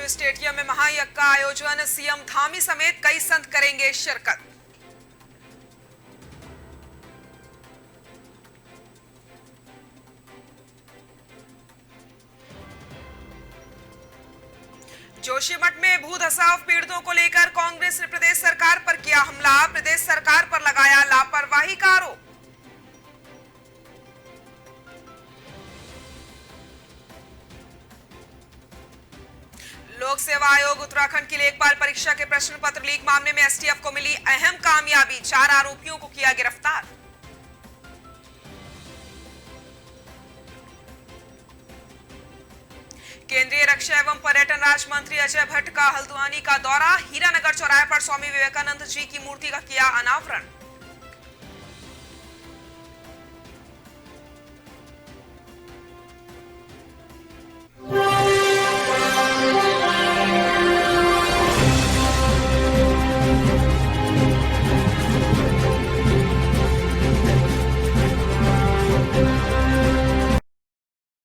Stadium में महायज्ञ का आयोजन, सीएम धामी समेत कई संत करेंगे शिरकत। जोशीमठ में भू धसाव पीड़ितों को लेकर कांग्रेस ने प्रदेश सरकार पर किया हमला, प्रदेश सरकार पर लगाया लापरवाही का आरोप। लोक सेवा आयोग उत्तराखंड की लेखपाल परीक्षा के प्रश्न पत्र लीक मामले में एसटीएफ को मिली अहम कामयाबी, 4 आरोपियों को किया गिरफ्तार। केंद्रीय रक्षा एवं पर्यटन राज्य मंत्री अजय भट्ट का हल्द्वानी का दौरा, हीरानगर चौराहे पर स्वामी विवेकानंद जी की मूर्ति का किया अनावरण।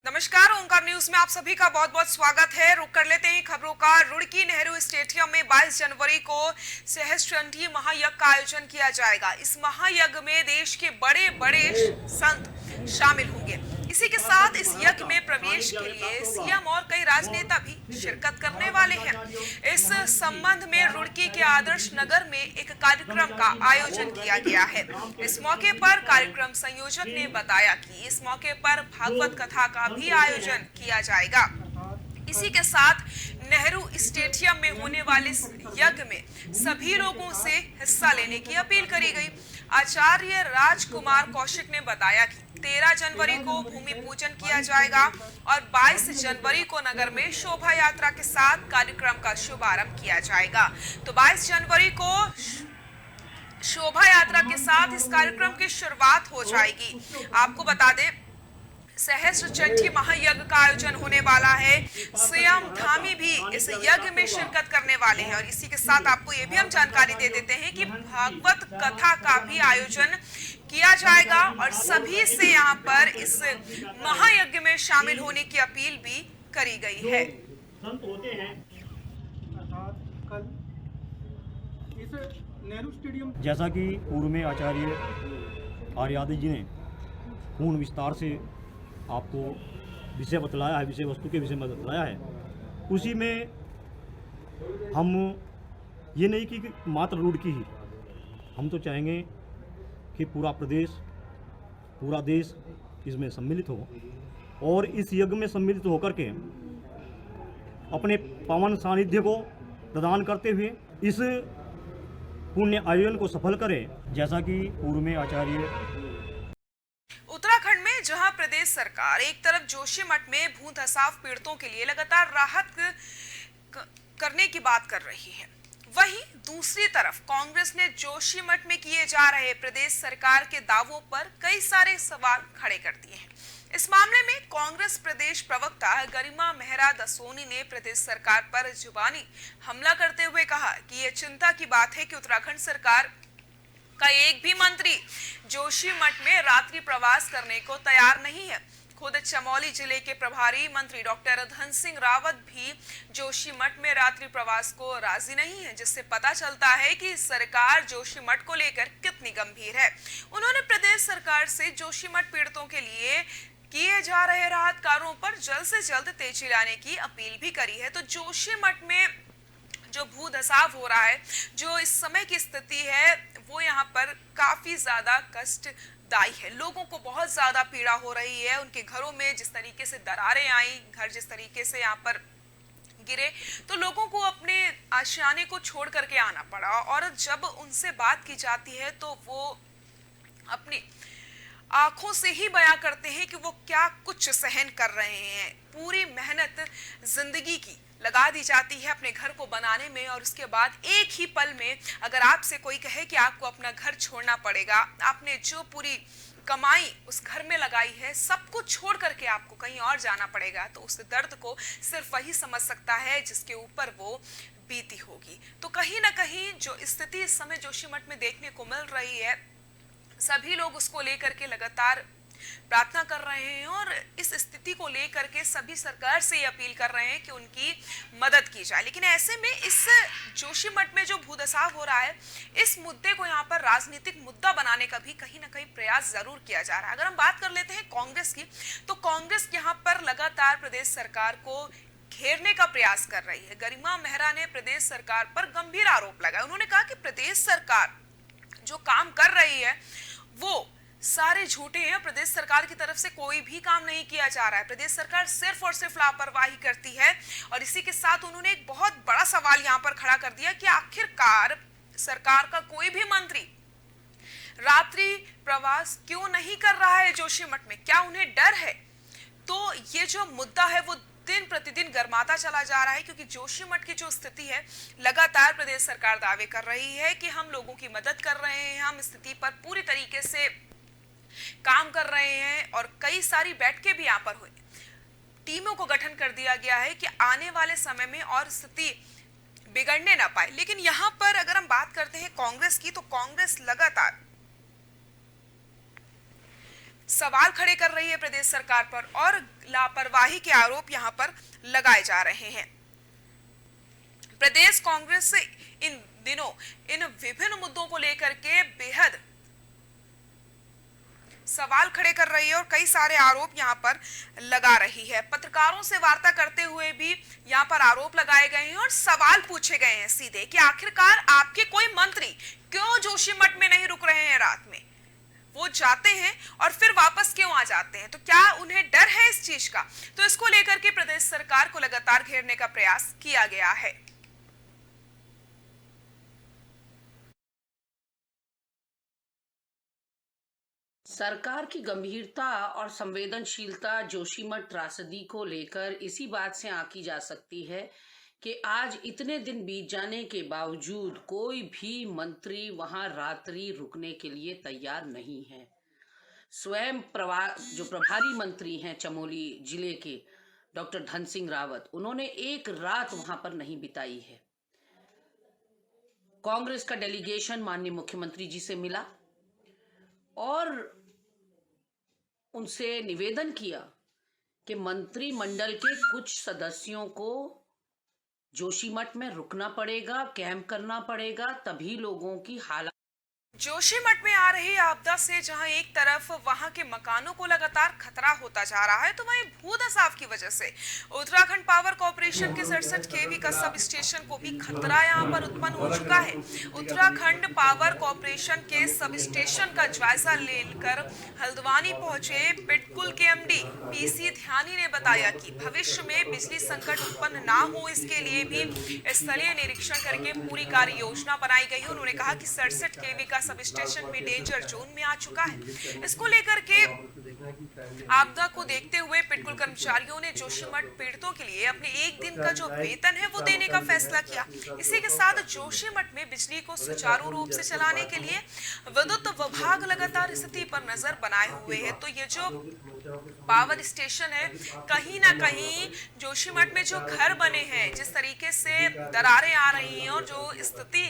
नमस्कार, ओंकार न्यूज में आप सभी का बहुत बहुत स्वागत है। रुक कर लेते हैं खबरों का। रुड़की नेहरू स्टेडियम में 22 जनवरी को सहस्त्रचंडी महायज्ञ का आयोजन किया जाएगा। इस महायज्ञ में देश के बड़े बड़े संत शामिल होंगे। इसी के साथ इस यज्ञ में प्रवेश के लिए सीएम और कई राजनेता भी शिरकत करने वाले हैं। इस संबंध में रुड़की के आदर्श नगर में एक कार्यक्रम का आयोजन किया गया है। इस मौके पर कार्यक्रम संयोजक ने बताया कि इस मौके पर भागवत कथा का भी आयोजन किया जाएगा। इसी के साथ नेहरू स्टेडियम में होने वाले यज्ञ में सभी लोगों से हिस्सा लेने की अपील करी गई। आचार्य राजकुमार कौशिक ने बताया कि 13 जनवरी को भूमि पूजन किया जाएगा और 22 जनवरी को नगर में शोभा यात्रा के साथ कार्यक्रम का शुभारंभ किया जाएगा। तो 22 जनवरी को शोभा यात्रा के साथ इस कार्यक्रम की शुरुआत हो जाएगी। आपको बता दें, सहस्त्रचंडी महायज्ञ का आयोजन होने वाला है। सीएम धामी भी इस यज्ञ में शिरकत करने वाले हैं और इसी के साथ आपको ये भी हम जानकारी दे देते हैं कि भागवत कथा का भी आयोजन किया जाएगा और सभी से यहाँ पर इस महायज्ञ में शामिल होने की अपील भी करी गई है। संत होते हैं अर्थात कल इस नेहरू स्टेडियम, जैसा कि पूर्व में आचार्य आर्यादि जी ने पूर्ण विस्तार से आपको विषय बतलाया है, विषय वस्तु के विषय में बतलाया है, उसी में हम ये नहीं कि मात्र रुड़की ही, हम तो चाहेंगे कि पूरा प्रदेश, पूरा देश इसमें सम्मिलित हो और इस यज्ञ में सम्मिलित होकर के अपने पावन सानिध्य को प्रदान करते हुए इस पुण्य आयोजन को सफल करें। जैसा कि पूर्व में आचार्य उत्तराखंड में जहां प्रदेश सरकार एक तरफ जोशीमठ में भू धसाव पीड़ितों के लिए लगातार राहत करने की बात कर रही है, वहीं दूसरी तरफ कांग्रेस ने जोशीमठ में किए जा रहे प्रदेश सरकार के दावों पर कई सारे सवाल खड़े कर दिए हैं। इस मामले में कांग्रेस प्रदेश प्रवक्ता गरिमा मेहरा दसोनी ने प्रदेश सरकार पर जुबानी हमला करते हुए कहा कि यह चिंता की बात है कि उत्तराखंड सरकार का एक भी मंत्री जोशीमठ में रात्रि प्रवास करने को तैयार नहीं है। खुद चमोली जिले के प्रभारी मंत्री डॉक्टर धन सिंह रावत भी जोशीमठ में रात्रि प्रवास को राजी नहीं है, जिससे पता चलता है कि सरकार जोशीमठ को लेकर कितनी गंभीर है। उन्होंने प्रदेश सरकार से जोशीमठ पीड़ितों के लिए किए जा रहे राहत कार्यों पर जल्द से जल्द तेजी लाने की अपील भी करी है। तो जोशीमठ में जो भू धसाव हो रहा है, जो इस समय की स्थिति है, वो यहाँ पर काफी ज्यादा कष्टदायी है। लोगों को बहुत ज्यादा पीड़ा हो रही है। उनके घरों में जिस तरीके से दरारें आई, घर जिस तरीके से यहाँ पर गिरे, तो लोगों को अपने आशियाने को छोड़ करके आना पड़ा और जब उनसे बात की जाती है तो वो अपनी आंखों से ही बयां करते हैं कि वो क्या कुछ सहन कर रहे हैं। पूरी मेहनत जिंदगी की लगा दी जाती है अपने घर को बनाने में और उसके बाद एक ही पल में अगर आपसे कोई कहे कि आपको अपना घर छोड़ना पड़ेगा, आपने जो पूरी कमाई उस घर में लगाई है, सब कुछ छोड़ करके आपको कहीं और जाना पड़ेगा, तो उस दर्द को सिर्फ वही समझ सकता है जिसके ऊपर वो बीती होगी। तो कहीं ना कहीं जो स्थिति इस समय जोशीमठ में देखने को मिल रही है, सभी लोग उसको लेकर के लगातार प्रार्थना कर रहे हैं और इस स्थिति को लेकर के सभी सरकार से ये अपील कर रहे हैं कि उनकी मदद की जाए। लेकिन ऐसे में इस जोशीमठ में जो भूधसाव हो रहा है, इस मुद्दे को यहाँ पर राजनीतिक मुद्दा बनाने का भी कहीं ना कहीं प्रयास जरूर किया जा रहा है। अगर हम बात कर लेते हैं कांग्रेस की, तो कांग्रेस यहाँ पर लगातार प्रदेश सरकार को घेरने का प्रयास कर रही है। गरिमा मेहरा ने प्रदेश सरकार पर गंभीर आरोप लगाया। उन्होंने कहा कि प्रदेश सरकार जो काम कर रही है वो सारे झूठे हैं। प्रदेश सरकार की तरफ से कोई भी काम नहीं किया जा रहा है। प्रदेश सरकार सिर्फ और सिर्फ लापरवाही करती है। और इसी के साथ उन्होंने एक बहुत बड़ा सवाल यहां पर खड़ा कर दिया कि आखिरकार सरकार का कोई भी मंत्री रात्रि प्रवास क्यों नहीं कर रहा है जोशीमठ में, क्या उन्हें डर है? तो ये जो मुद्दा है वो दिन प्रतिदिन गर्माता चला जा रहा है, क्योंकि जोशीमठ की जो स्थिति है, लगातार प्रदेश सरकार दावे कर रही है कि हम लोगों की मदद कर रहे हैं, हम स्थिति पर पूरी तरीके से काम कर रहे हैं। और कई सारी बैठकें भी यहाँ पर हुई, टीमों को गठन कर दिया गया है कि आने वाले समय में और स्थिति बिगड़ने ना पाए। लेकिन यहाँ पर अगर हम बात करते हैं कांग्रेस की, तो कांग्रेस लगातार सवाल खड़े कर रही है प्रदेश सरकार पर और लापरवाही के आरोप यहां पर लगाए जा रहे हैं। प्रदेश कांग्रेस इन दिनों इन विभिन्न मुद्दों को लेकर के बेहद सवाल खड़े कर रही है और कई सारे आरोप यहां पर लगा रही है। पत्रकारों से वार्ता करते हुए भी यहां पर आरोप लगाए गए हैं और सवाल पूछे गए हैं सीधे कि आखिरकार आपके कोई मंत्री क्यों जोशीमठ में नहीं रुक रहे हैं? रात में वो जाते हैं और फिर वापस क्यों आ जाते हैं? तो क्या उन्हें डर है इस चीज का? तो इसको लेकर के प्रदेश सरकार को लगातार घेरने का प्रयास किया गया है। सरकार की गंभीरता और संवेदनशीलता जोशीमठ त्रासदी को लेकर इसी बात से आंकी जा सकती है कि आज इतने दिन बीत जाने के बावजूद कोई भी मंत्री वहां रात्रि रुकने के लिए तैयार नहीं है। स्वयं जो प्रभारी मंत्री हैं चमोली जिले के डॉक्टर धन सिंह रावत, उन्होंने एक रात वहां पर नहीं बिताई है। कांग्रेस का डेलीगेशन माननीय मुख्यमंत्री जी से मिला और उनसे निवेदन किया कि मंत्रिमंडल के कुछ सदस्यों को जोशीमठ में रुकना पड़ेगा, कैंप करना पड़ेगा, तभी लोगों की हालत। जोशीमठ में आ रही आपदा से जहां एक तरफ वहां के मकानों को लगातार खतरा होता जा रहा है, तो वहीं भूधसाव की वजह से उत्तराखंड पावर कॉर्पोरेशन के 67 केवी का सब स्टेशन को भी खतरा यहां पर उत्पन्न हो चुका है। उत्तराखंड पावर कॉर्पोरेशन के सब स्टेशन का जायजा लेकर हल्द्वानी पहुंचे पिटकुल के एमडी पीसी ध्यानी ने बताया कि भविष्य में बिजली संकट उत्पन्न ना हो, इसके लिए भी स्थलीय निरीक्षण करके पूरी कार्य योजना बनाई गई है। उन्होंने कहा कि 67 केवी का सब स्टेशन भी डेंजर जोन में आ चुका है। इसको लेकर के आपदा को देखते हुए पिटकुल कर्मचारियों ने जोशीमठ पीड़ितों के लिए अपने एक दिन का जो वेतन है वो देने का फैसला किया। इसी के साथ जोशीमठ में बिजली को सुचारू रूप से चलाने के लिए विद्युत विभाग लगातार स्थिति पर नजर बनाए हुए है। तो ये जो पावर स्टेशन है, कहीं ना कहीं जोशीमठ में जो घर बने हैं, जिस तरीके से दरारें आ रही हैं और जो स्थिति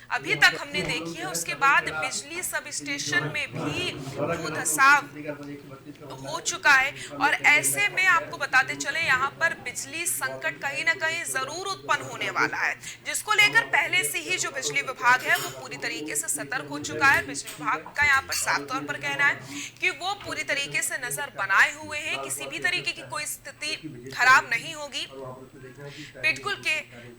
अभी तक हमने देखी है, उसके बाद बिजली सब स्टेशन में भी भूधसाव हो चुका है। और ऐसे में आपको बताते चले, यहाँ पर बिजली संकट कहीं ना कहीं जरूर उत्पन्न होने वाला है, जिसको लेकर पहले से ही जो बिजली विभाग है वो पूरी तरीके से सतर्क हो चुका है। बिजली विभाग का यहाँ पर साफ तौर पर कहना है कि वो पूरी तरीके से नजर बनाए हुए हैं, किसी भी तरीके की कोई स्थिति खराब नहीं होगी। पिटकुल के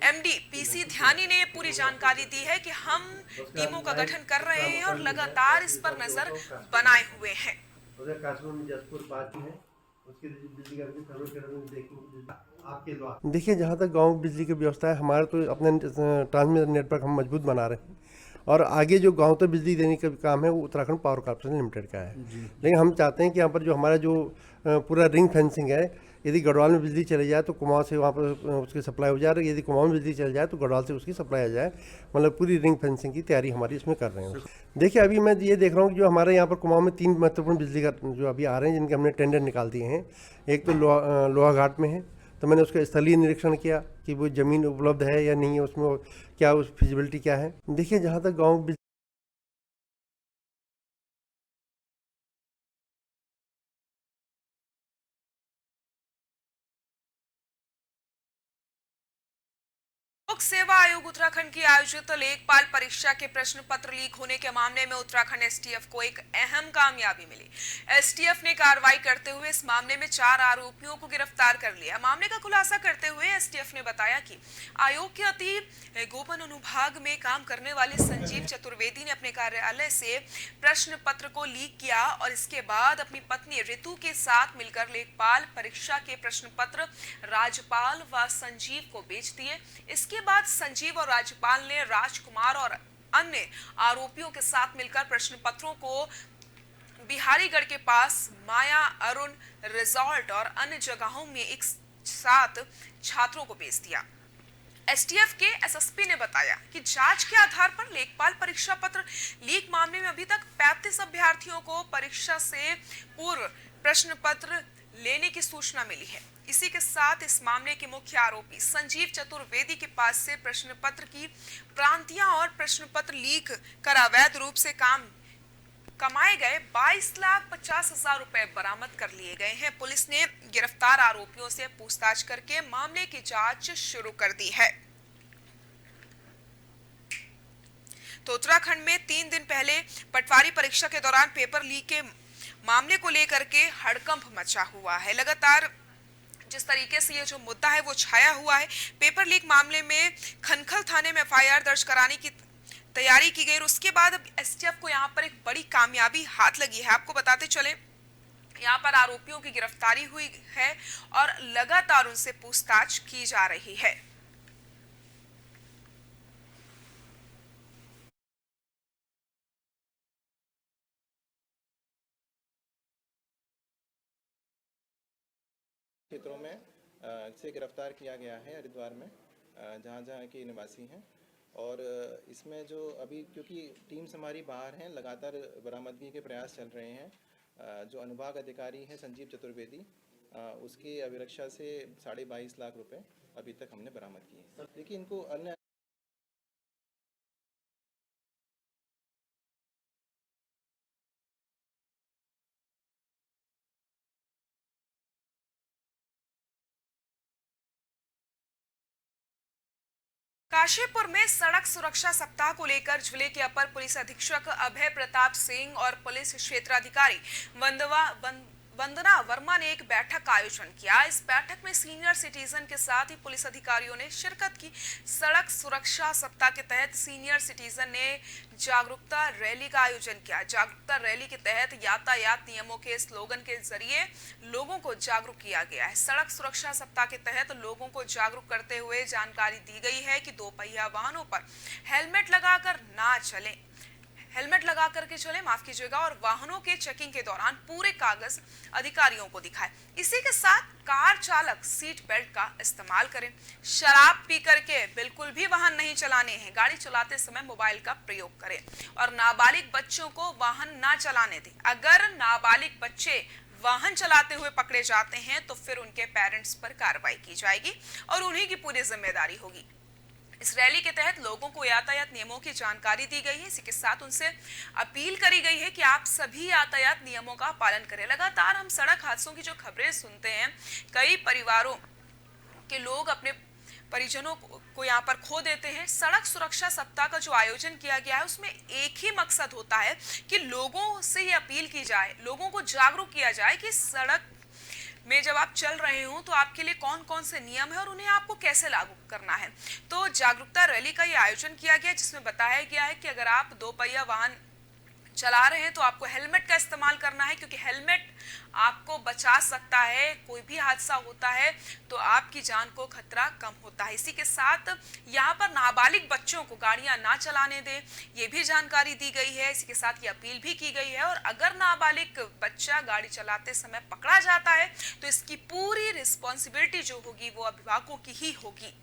एमडी पीसी ध्यानी ने पूरी जानकारी दी है कि हम टीमों का गठन कर रहे हैं और लगातार इस पर नजर बनाए हुए हैं। देखिए, जहाँ तक गांव बिजली की व्यवस्था है, हमारा तो अपने ट्रांसमिशन नेटवर्क हम मजबूत बना रहे हैं और आगे जो गांव तक बिजली देने का काम है वो उत्तराखंड पावर कॉर्पोरेशन लिमिटेड का है। लेकिन हम चाहते हैं कि यहाँ पर जो हमारा जो पूरा रिंग फेंसिंग है, यदि गढ़वाल में बिजली चली जाए तो कुमाऊं से वहाँ पर उसकी सप्लाई हो जाए, यदि कुमाऊं में बिजली चली जाए तो गढ़वाल से उसकी सप्लाई आ जाए। मतलब पूरी रिंग फेंसिंग की तैयारी हमारी इसमें कर रहे हैं। देखिए, अभी मैं ये देख रहा हूँ कि जो हमारे यहाँ पर कुमाऊं में 3 महत्वपूर्ण बिजली का जो अभी आ रहे हैं, जिनके हमने टेंडर निकाल दिए हैं। एक तो लोहाघाट में है, तो मैंने उसका स्थलीय निरीक्षण किया कि वो ज़मीन उपलब्ध है या नहीं है, उसमें क्या उस फिजिबिलिटी क्या है। देखिए, जहाँ तक गाँव लोक सेवा आयोग उत्तराखंड की आयोजित लेखपाल परीक्षा के प्रश्न पत्र लीक होने के मामले में उत्तराखंड एसटीएफ को एक अहम कामयाबी मिली। एसटीएफ ने कार्रवाई करते हुए इस मामले में 4 आरोपियों को गिरफ्तार कर लिया। मामले का खुलासा करते हुए एसटीएफ ने बताया कि आयोग के अति गोपन अनुभाग में काम करने वाले संजीव चतुर्वेदी ने अपने कार्यालय से प्रश्न पत्र को लीक किया और इसके बाद अपनी पत्नी ऋतु के साथ मिलकर लेखपाल परीक्षा के प्रश्न पत्र राज्यपाल व संजीव को बेच दिए। इसके बाद संजीव और राज्यपाल ने राजकुमार और अन्य आरोपियों के साथ मिलकर प्रश्न पत्रों को बिहारीगढ़ के पास माया अरुण रिजॉर्ट और अन्य जगहों में एक साथ छात्रों को बेच दिया। एसटीएफ के एसएसपी ने बताया कि जांच के आधार पर लेखपाल परीक्षा पत्र लीक मामले में अभी तक 35 अभ्यर्थियों को परीक्षा से पूर्व प्रश्न पत्र लेने की सूचना मिली है। इसी के साथ इस मामले के मुख्य आरोपी संजीव चतुर्वेदी के पास से प्रश्न पत्र की प्रांतियां और प्रश्न पत्र लीक कर अवैध रूप से कमाए गए 22,50,000 रुपए बरामद कर लिए गए हैं। पुलिस ने गिरफ्तार आरोपियों से पूछताछ करके मामले की जांच शुरू कर दी है। तो उत्तराखंड में 3 दिन पहले पटवारी परीक्षा के दौरान पेपर लीक के मामले को लेकर के हड़कंप मचा हुआ है। लगातार जिस तरीके से ये जो मुद्दा है वो छाया हुआ है, पेपर लीक मामले में खनखल थाने में एफआईआर दर्ज कराने की तैयारी की गई और उसके बाद अब एसटीएफ को यहाँ पर एक बड़ी कामयाबी हाथ लगी है। आपको बताते चले यहाँ पर आरोपियों की गिरफ्तारी हुई है और लगातार उनसे पूछताछ की जा रही है। क्षेत्रों में से गिरफ्तार किया गया है हरिद्वार में, जहाँ के निवासी हैं। और इसमें जो अभी क्योंकि टीम्स हमारी बाहर हैं, लगातार बरामदगी के प्रयास चल रहे हैं। जो अनुभाग अधिकारी हैं संजीव चतुर्वेदी, उसकी अभिरक्षा से 22.5 लाख रुपए अभी तक हमने बरामद किए। देखिए, इनको अन्य काशीपुर में सड़क सुरक्षा सप्ताह को लेकर जिले के अपर पुलिस अधीक्षक अभय प्रताप सिंह और पुलिस क्षेत्राधिकारी वंदना वर्मा ने एक बैठक का आयोजन किया। इस बैठक में सीनियर सिटीजन के साथ ही पुलिस अधिकारियों ने शिरकत की। सड़क सुरक्षा सप्ताह के तहत सीनियर सिटीजन ने जागरूकता रैली का आयोजन किया। जागरूकता रैली के तहत यातायात नियमों के स्लोगन के जरिए लोगों को जागरूक किया गया है। सड़क सुरक्षा सप्ताह के तहत लोगों को जागरूक करते हुए जानकारी दी गई है कि 2 पहिया वाहनों पर हेलमेट लगाकर ना चलें, हेलमेट लगा करके चले, माफ कीजिएगा, और वाहनों के चेकिंग के दौरान पूरे कागज अधिकारियों को दिखाएं। इसी के साथ कार चालक सीट बेल्ट का इस्तेमाल करें। शराब पी करके बिल्कुल भी वाहन नहीं चलाने हैं। गाड़ी चलाते समय मोबाइल का प्रयोग करें और नाबालिग बच्चों को वाहन ना चलाने दें। अगर नाबालिग बच्चे वाहन चलाते हुए पकड़े जाते हैं तो फिर उनके पेरेंट्स पर कार्रवाई की जाएगी और उन्हीं की पूरी जिम्मेदारी होगी। इस रैली के तहत लोगों को यातायात नियमों की जानकारी दी गई है। इसी के साथ उनसे अपील करी गई है कि आप सभी यातायात नियमों का पालन करें। लगातार हम सड़क हादसों की जो खबरें सुनते हैं, कई परिवारों के लोग अपने परिजनों को यहाँ पर खो देते हैं। सड़क सुरक्षा सप्ताह का जो आयोजन किया गया है उसमें एक ही मकसद होता है कि लोगों से ये अपील की जाए, लोगों को जागरूक किया जाए कि सड़क में जब आप चल रहे हो तो आपके लिए कौन कौन से नियम है और उन्हें आपको कैसे लागू करना है। तो जागरूकता रैली का ये आयोजन किया गया जिसमें बताया गया है कि अगर आप 2 पहिया वाहन चला रहे हैं तो आपको हेलमेट का इस्तेमाल करना है, क्योंकि हेलमेट आपको बचा सकता है। कोई भी हादसा होता है तो आपकी जान को खतरा कम होता है। इसी के साथ यहाँ पर नाबालिग बच्चों को गाड़ियां ना चलाने दें, ये भी जानकारी दी गई है। इसी के साथ ये अपील भी की गई है और अगर नाबालिग बच्चा गाड़ी चलाते समय पकड़ा जाता है तो इसकी पूरी रिस्पॉन्सिबिलिटी जो होगी वो अभिभावकों की ही होगी।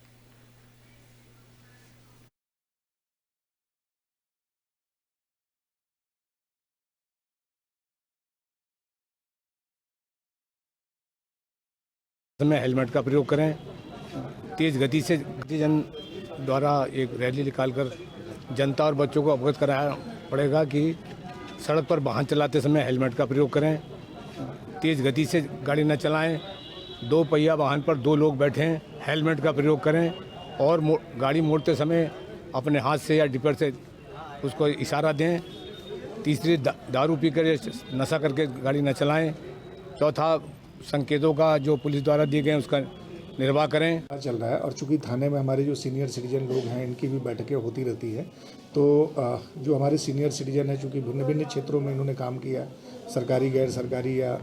में हेलमेट का प्रयोग करें। तेज़ गति से जन द्वारा एक रैली निकालकर जनता और बच्चों को अवगत कराया पड़ेगा कि सड़क पर वाहन चलाते समय हेलमेट का प्रयोग करें। तेज़ गति से गाड़ी न चलाएं। 2 पहिया वाहन पर 2 लोग बैठें, हेलमेट का प्रयोग करें और गाड़ी मोड़ते समय अपने हाथ से या डिपर से उसको इशारा दें। तीसरी, दारू पीकर या नशा करके गाड़ी न चलाएं। चौथा, संकेतों का जो पुलिस द्वारा दिए गए उसका निर्वाह करें। चल रहा है और चूंकि थाने में हमारे जो सीनियर सिटीजन लोग हैं इनकी भी बैठकें होती रहती है, तो जो हमारे सीनियर सिटीजन हैं चूंकि भिन्न भिन्न क्षेत्रों में इन्होंने काम किया, सरकारी, गैर सरकारी या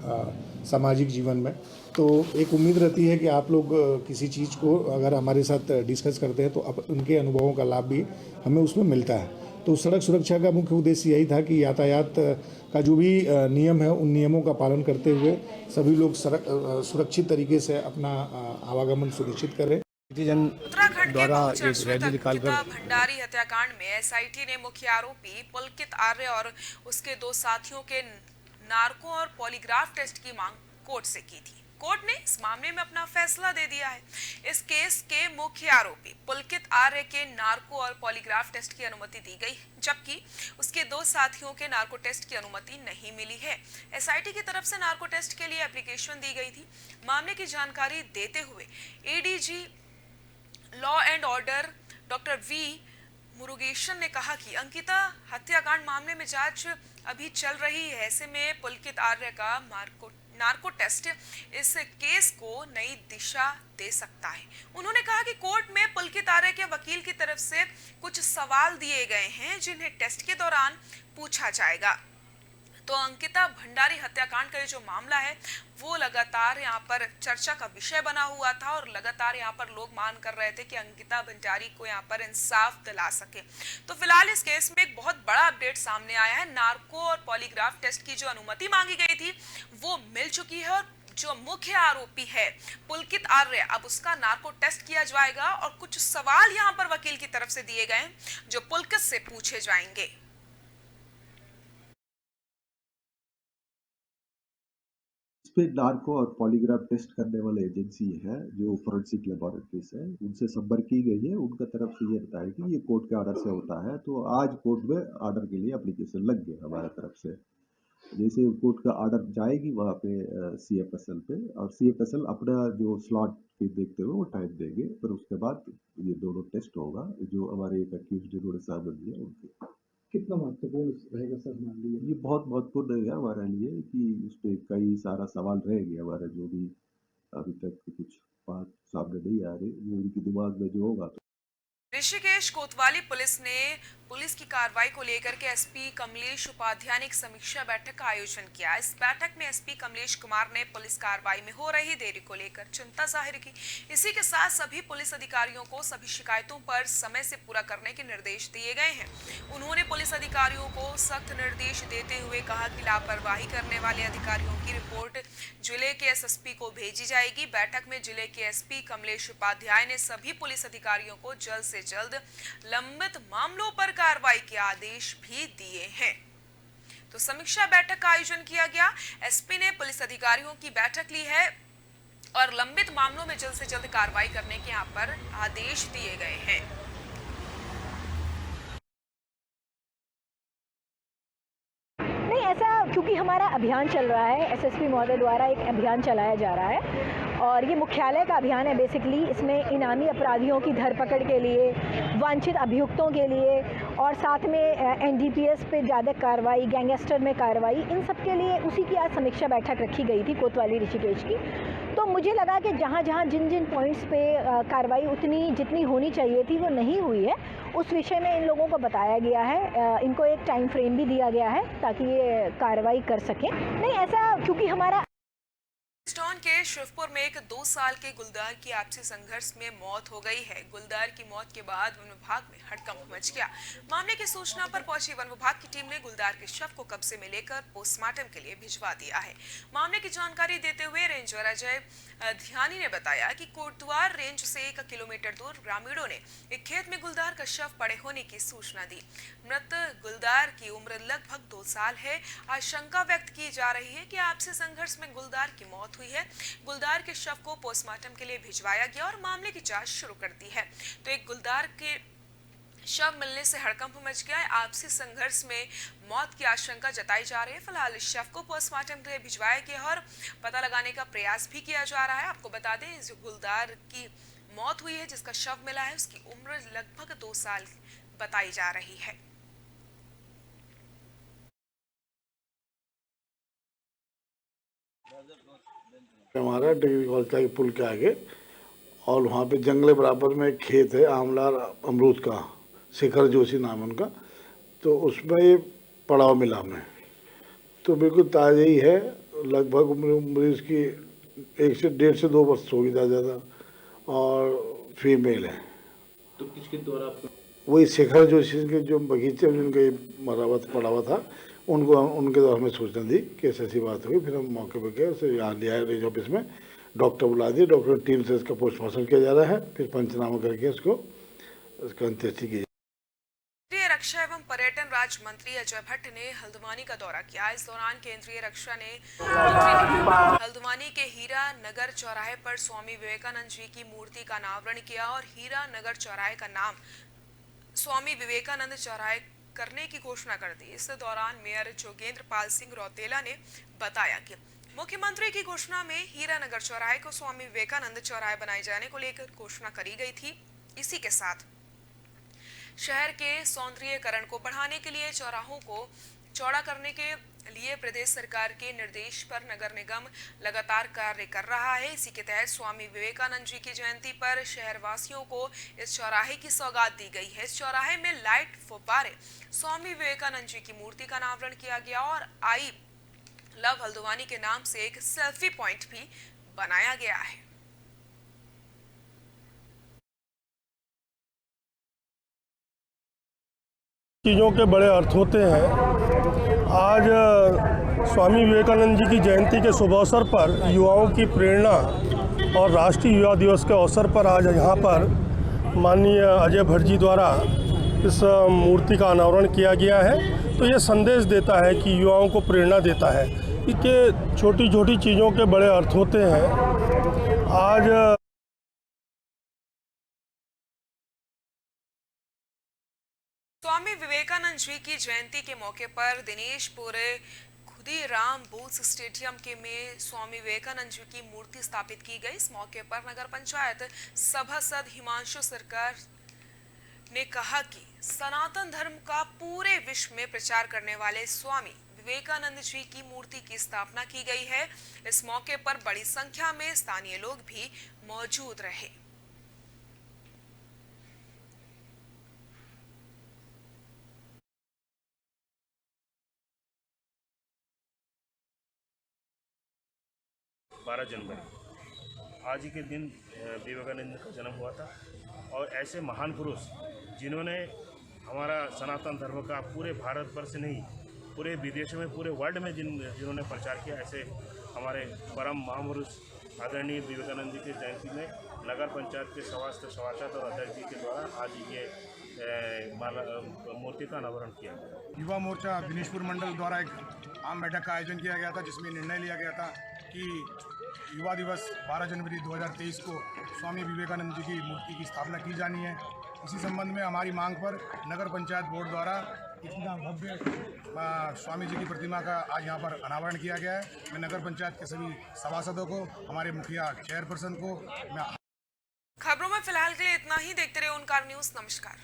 सामाजिक जीवन में, तो एक उम्मीद रहती है कि आप लोग किसी चीज़ को अगर हमारे साथ डिस्कस करते हैं तो अब उनके अनुभवों का लाभ भी हमें उसमें मिलता है। तो सड़क सुरक्षा का मुख्य उद्देश्य यही था कि यातायात का जो भी नियम है उन नियमों का पालन करते हुए सभी लोग सुरक्षित तरीके से अपना आवागमन सुनिश्चित करें। उत्तराखंड के द्वारा एक बहुचर्चित रैली निकालकर अंकिता भंडारी हत्याकांड में एसआईटी ने मुख्य आरोपी पुलकित आर्य और उसके 2 साथियों के नार्को और पॉलीग्राफ टेस्ट की मांग कोर्ट से की थी। कोर्ट ने इस मामले में अपना फैसला दे दिया है। इस केस के मुख्य आरोपी पुलकित आर्य के नार्को और पॉलीग्राफ टेस्ट की अनुमति दी गई, जबकि उसके 2 साथियों के नार्को टेस्ट की अनुमति नहीं मिली है। एसआईटी की तरफ से नार्को टेस्ट के लिए एप्लीकेशन दी गई थी। मामले की जानकारी देते हुए ADG law and order doctor V Murugesan ने कहा कि अंकिता हत्याकांड मामले में जांच अभी चल रही है। ऐसे में पुलकित आर्य का नार्को टेस्ट इस केस को नई दिशा दे सकता है। उन्होंने कहा कि कोर्ट में पुलकित आर्य के वकील की तरफ से कुछ सवाल दिए गए हैं जिन्हें टेस्ट के दौरान पूछा जाएगा। तो अंकिता भंडारी हत्याकांड का जो मामला है वो लगातार यहाँ पर चर्चा का विषय बना हुआ था और लगातार यहाँ पर लोग मांग कर रहे थे कि अंकिता भंडारी को यहाँ पर इंसाफ दिला सके। तो फिलहाल इस केस में एक बहुत बड़ा अपडेट सामने आया है। नार्को और पॉलीग्राफ टेस्ट की जो अनुमति मांगी गई थी वो मिल चुकी है और जो मुख्य आरोपी है पुलकित आर्य, अब उसका नार्को टेस्ट किया जाएगा और कुछ सवाल यहाँ पर वकील की तरफ से दिए गए जो पुलकित से पूछे जाएंगे। पे नार्को और पॉलीग्राफ टेस्ट करने वाले एजेंसी है जो फोरेंसिक लेबोरेटरीज है, उनसे संपर्क की गई है। उनका तरफ से ये बताया कि ये कोर्ट के ऑर्डर से होता है, तो आज कोर्ट में ऑर्डर के लिए एप्लीकेशन लग गया हमारे तरफ से। जैसे कोर्ट का ऑर्डर जाएगी वहाँ पे सीएफएसएल पे, और सीएफएसएल अपना जो स्लॉट के देखते हुए वो टाइम देंगे, फिर उसके बाद ये दोनों टेस्ट होगा जो हमारे एक अक्यूज जिन्होंने सामने दिया उनके। कितना महत्वपूर्ण रहेगा सर हमारे लिए? ये बहुत महत्वपूर्ण रहेगा हमारे लिए कि उस पर कई सारा सवाल रहेंगे हमारे, जो भी अभी तक कुछ बात सामने नहीं आ रही, वो उनके दिमाग में जो होगा। ऋषिकेश कोतवाली पुलिस ने पुलिस की कार्रवाई को लेकर के एसपी कमलेश उपाध्याय ने एक समीक्षा बैठक का आयोजन किया। इस बैठक में एसपी कमलेश कुमार ने पुलिस कार्रवाई में हो रही देरी को लेकर चिंता जाहिर की। इसी के साथ सभी पुलिस अधिकारियों को सभी शिकायतों पर समय से पूरा करने के निर्देश दिए गए हैं। उन्होंने पुलिस अधिकारियों को सख्त निर्देश देते हुए कहा कि लापरवाही करने वाले अधिकारियों की रिपोर्ट जिले के एसएसपी को भेजी जाएगी। बैठक में जिले के एसपी कमलेश उपाध्याय ने सभी पुलिस अधिकारियों को जल्द से जल्द लंबित मामलों पर कार्रवाई के आदेश भी दिए हैं। तो समीक्षा बैठक का आयोजन किया गया। एसपी ने पुलिस अधिकारियों की बैठक ली है और लंबित मामलों में जल्द से जल्द कार्रवाई करने के यहाँ पर आदेश दिए गए हैं। नहीं, ऐसा क्योंकि हमारा अभियान चल रहा है, एसएसपी महोदय द्वारा एक अभियान चलाया जा रहा है और ये मुख्यालय का अभियान है। बेसिकली इसमें इनामी अपराधियों की धरपकड़ के लिए, वांछित अभियुक्तों के लिए और साथ में एनडीपीएस पे ज़्यादा कार्रवाई, गैंगस्टर में कार्रवाई, इन सब के लिए उसी की आज समीक्षा बैठक रखी गई थी कोतवाली ऋषिकेश की। तो मुझे लगा कि जहाँ जहाँ जिन जिन पॉइंट्स पे कार्रवाई उतनी जितनी होनी चाहिए थी वो नहीं हुई है, उस विषय में इन लोगों को बताया गया है। इनको एक टाइम फ्रेम भी दिया गया है ताकि ये कार्रवाई कर सकें। नहीं, ऐसा क्योंकि हमारा स्टोन के शिवपुर में एक 2 साल के गुलदार की आपसी संघर्ष में मौत हो गई है। गुलदार की मौत के बाद वन विभाग में हड़कंप मच गया। मामले की सूचना पर पहुंची वन विभाग की टीम ने गुलदार के शव को कब्जे में लेकर पोस्टमार्टम के लिए भिजवा दिया है। मामले की जानकारी देते हुए रेंजर अजय ध्यानी ने बताया कि कोटद्वार रेंज से 1 किलोमीटर दूर ग्रामीणों ने एक खेत में गुलदार का शव पड़े होने की सूचना दी। मृत गुलदार की उम्र लगभग 2 साल है। आशंका व्यक्त की जा रही है कि आपसी संघर्ष में गुलदार की मौत हुई है। गुलदार के शव को पोस्टमार्टम के लिए भिजवाया गया और मामले की जांच शुरू कर दी है। तो एक गुलदार के शव मिलने से हड़कंप मच गया है। आपसी संघर्ष में मौत की आशंका जताई जा रही है। फिलहाल इस शव को पोस्टमार्टम के लिए भिजवाया गया और पता लगाने का प्रयास भी किया जा रहा है। आपको बता दें, इस गुलदार की मौत हुई है। जिसका शव मिला है उसकी उम्र लगभग 2 साल बताई जा रही है। हमारा डिग्री कॉलेज के पुल के आगे, और वहाँ पे जंगले बराबर में एक खेत है आंवला अमरूद का, शेखर जोशी नाम उनका, तो उसमें ये पड़ाव मिला हमें। तो बिल्कुल ताज़ा ही है, लगभग उम्र इसकी 1 से 1.5 से 2 वर्ष होगी ज़्यादा, और फीमेल है। तो किसके द्वारा? वही शेखर जोशी के जो बगीचे में जिनका ये पड़ा हुआ था, उनके द्वारा हमें सूचना दी कि ऐसी बात हुई। फिर हम मौके पर गए, उसे यहाँ लिया है रेंज ऑफिस में, डॉक्टर बुला दिए, डॉक्टर टीम से इसका पोस्टमार्टम किया जा रहा है, फिर पंचनामा करके उसका अंत्येष्टि की। केंद्रीय रक्षा एवं पर्यटन राज्य मंत्री अजय भट्ट ने हल्द्वानी का दौरा किया। इस दौरान केंद्रीय रक्षा ने हल्द्वानी के हीरा नगर चौराहे पर स्वामी विवेकानंद जी की मूर्ति का अनावरण किया और हीरा नगर चौराहे का नाम स्वामी विवेकानंद चौराहे करने की घोषणा कर दी। इस दौरान मेयर जोगेंद्र पाल सिंह रौतेला ने बताया कि मुख्यमंत्री की घोषणा में हीरा नगर चौराहे को स्वामी विवेकानंद चौराहे बनाए जाने को लेकर घोषणा करी गई थी। इसी के साथ शहर के सौंदर्यीकरण को बढ़ाने के लिए चौराहों को चौड़ा करने के लिए प्रदेश सरकार के निर्देश पर नगर निगम लगातार कार्य कर रहा है। इसी के तहत स्वामी विवेकानंद जी की जयंती पर शहरवासियों को इस चौराहे की सौगात दी गई है। इस चौराहे में लाइट फुब्बारे, स्वामी विवेकानंद जी की मूर्ति का अनावरण किया गया और आई लव हल्द्वानी के नाम से एक सेल्फी पॉइंट भी बनाया गया है। चीज़ों के बड़े अर्थ होते हैं। आज स्वामी विवेकानंद जी की जयंती के शुभ अवसर पर युवाओं की प्रेरणा और राष्ट्रीय युवा दिवस के अवसर पर आज यहाँ पर माननीय अजय भट्ट जी द्वारा इस मूर्ति का अनावरण किया गया है। तो ये संदेश देता है कि युवाओं को प्रेरणा देता है कि छोटी छोटी चीज़ों के बड़े अर्थ होते हैं। आज स्वामी विवेकानंद जी की जयंती के मौके पर दिनेशपुर खुदीराम बोस स्टेडियम के में स्वामी विवेकानंद जी की मूर्ति स्थापित की गई। इस मौके पर नगर पंचायत सभासद हिमांशु सरकार ने कहा कि सनातन धर्म का पूरे विश्व में प्रचार करने वाले स्वामी विवेकानंद जी की मूर्ति की स्थापना की गई है। इस मौके पर बड़ी संख्या में स्थानीय लोग भी मौजूद रहे। जनवरी आज ही के दिन विवेकानंद का जन्म हुआ था और ऐसे महान पुरुष जिन्होंने हमारा सनातन धर्म का पूरे भारतवर्ष नहीं पूरे विदेशों में पूरे वर्ल्ड में जिन्होंने प्रचार किया, ऐसे हमारे परम महापुरुष आदरणीय विवेकानंद जी की जयंती में नगर पंचायत के सभासद और अध्यक्ष जी के द्वारा आज ये मूर्ति का अनावरण किया गया। युवा मोर्चा दिनेशपुर मंडल द्वारा एक आम बैठक का आयोजन किया गया था, जिसमें निर्णय लिया गया था कि युवा दिवस 12 जनवरी 2023 को स्वामी विवेकानंद जी की मूर्ति की स्थापना की जानी है। इसी संबंध में हमारी मांग पर नगर पंचायत बोर्ड द्वारा इतना भव्य स्वामी जी की प्रतिमा का आज यहाँ पर अनावरण किया गया है। मैं नगर पंचायत के सभी सभासदों को, हमारे मुखिया चेयरपर्सन को मैं खबरों में फिलहाल के लिए इतना ही। देखते रहिए ओनकार न्यूज़। नमस्कार।